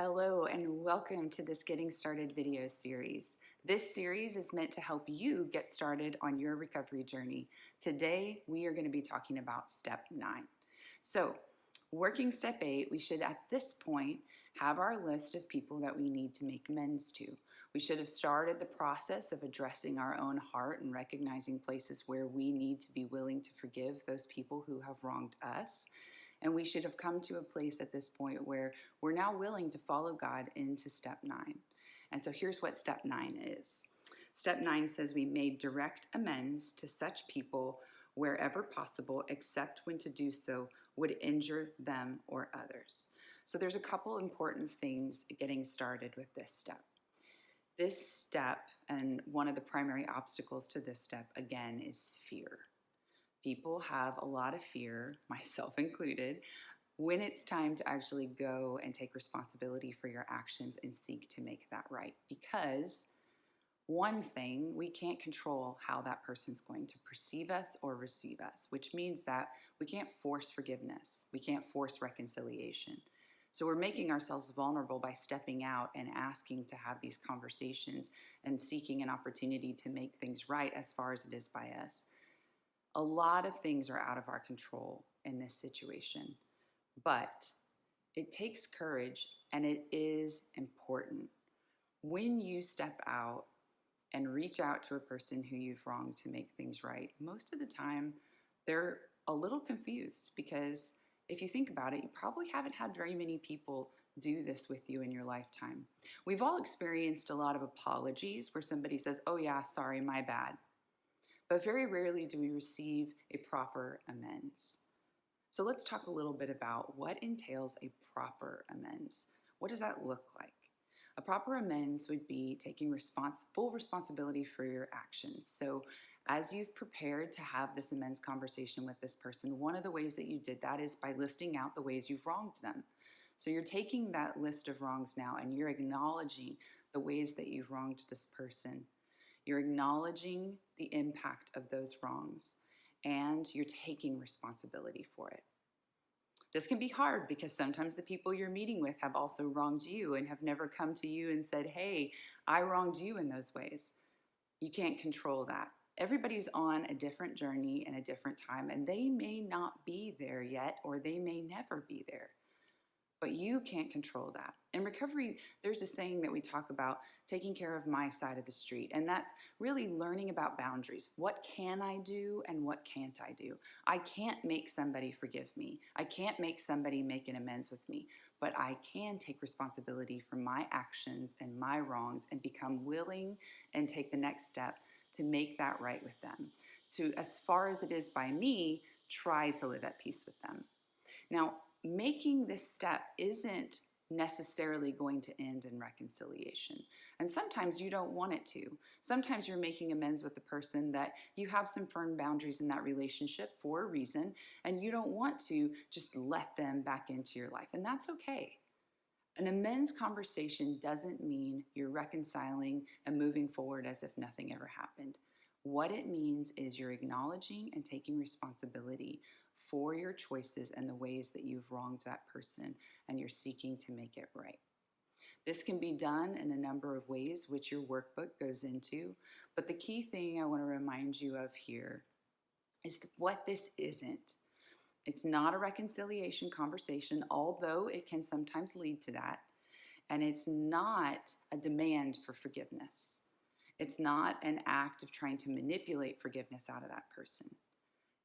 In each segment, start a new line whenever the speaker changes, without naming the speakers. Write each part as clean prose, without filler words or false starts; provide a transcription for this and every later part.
Hello and welcome to this Getting Started video series. This series is meant to help you get started on your recovery journey. Today, we are going to be talking about step 9. So, working step 8, we should at this point have our list of people that we need to make amends to. We should have started the process of addressing our own heart and recognizing places where we need to be willing to forgive those people who have wronged us. And we should have come to a place at this point where we're now willing to follow God into step 9. And so here's what step 9 is. Step 9 says we made direct amends to such people wherever possible, except when to do so would injure them or others. So there's a couple important things getting started with this step. This step, and one of the primary obstacles to this step, again, is fear. People have a lot of fear, myself included, when it's time to actually go and take responsibility for your actions and seek to make that right. Because one thing, we can't control how that person's going to perceive us or receive us, which means that we can't force forgiveness. We can't force reconciliation. So we're making ourselves vulnerable by stepping out and asking to have these conversations and seeking an opportunity to make things right as far as it is by us. A lot of things are out of our control in this situation, but it takes courage and it is important. When you step out and reach out to a person who you've wronged to make things right, most of the time they're a little confused because if you think about it, you probably haven't had very many people do this with you in your lifetime. We've all experienced a lot of apologies where somebody says, "Oh yeah, sorry, my bad." But very rarely do we receive a proper amends. So let's talk a little bit about what entails a proper amends. What does that look like? A proper amends would be taking full responsibility for your actions. So as you've prepared to have this amends conversation with this person, one of the ways that you did that is by listing out the ways you've wronged them. So you're taking that list of wrongs now and you're acknowledging the ways that you've wronged this person. You're acknowledging the impact of those wrongs, and you're taking responsibility for it. This can be hard because sometimes the people you're meeting with have also wronged you and have never come to you and said, "Hey, I wronged you in those ways." You can't control that. Everybody's on a different journey and a different time, and they may not be there yet, or they may never be there. But you can't control that. In recovery, there's a saying that we talk about, taking care of my side of the street. And that's really learning about boundaries. What can I do and what can't I do? I can't make somebody forgive me. I can't make somebody make an amends with me. But I can take responsibility for my actions and my wrongs and become willing and take the next step to make that right with them. To, as far as it is by me, try to live at peace with them. Now, making this step isn't necessarily going to end in reconciliation. And sometimes you don't want it to. Sometimes you're making amends with the person that you have some firm boundaries in that relationship for a reason, and you don't want to just let them back into your life. And that's okay. An amends conversation doesn't mean you're reconciling and moving forward as if nothing ever happened. What it means is you're acknowledging and taking responsibility for your choices and the ways that you've wronged that person, and you're seeking to make it right. This can be done in a number of ways, which your workbook goes into, but the key thing I want to remind you of here is what this isn't. It's not a reconciliation conversation, although it can sometimes lead to that, and it's not a demand for forgiveness. It's not an act of trying to manipulate forgiveness out of that person.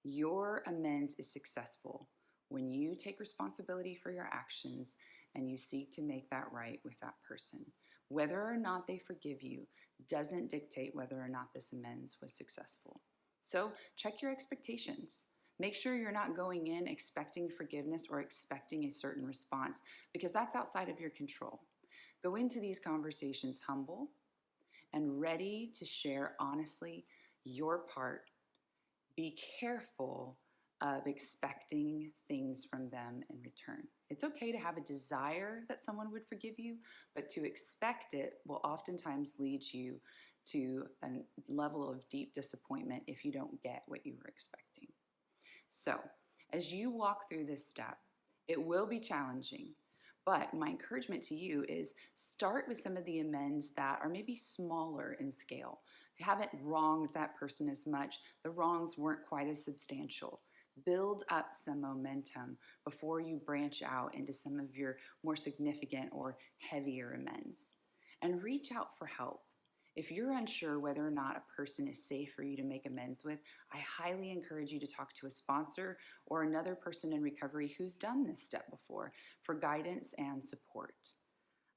Your amends is successful when you take responsibility for your actions and you seek to make that right with that person. Whether or not they forgive you doesn't dictate whether or not this amends was successful. So check your expectations. Make sure you're not going in expecting forgiveness or expecting a certain response, because that's outside of your control. Go into these conversations humble and ready to share honestly your part. Be careful of expecting things from them in return. It's okay to have a desire that someone would forgive you, but to expect it will oftentimes lead you to a level of deep disappointment if you don't get what you were expecting. So, as you walk through this step, it will be challenging, But my encouragement to you is start with some of the amends that are maybe smaller in scale. You haven't wronged that person as much, the wrongs weren't quite as substantial. Build up some momentum before you branch out into some of your more significant or heavier amends. And reach out for help. If you're unsure whether or not a person is safe for you to make amends with, I highly encourage you to talk to a sponsor or another person in recovery who's done this step before for guidance and support.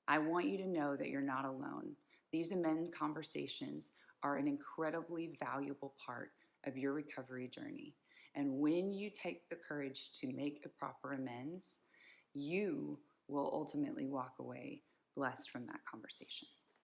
I want you to know that you're not alone. These amend conversations are an incredibly valuable part of your recovery journey. And when you take the courage to make a proper amends, you will ultimately walk away blessed from that conversation.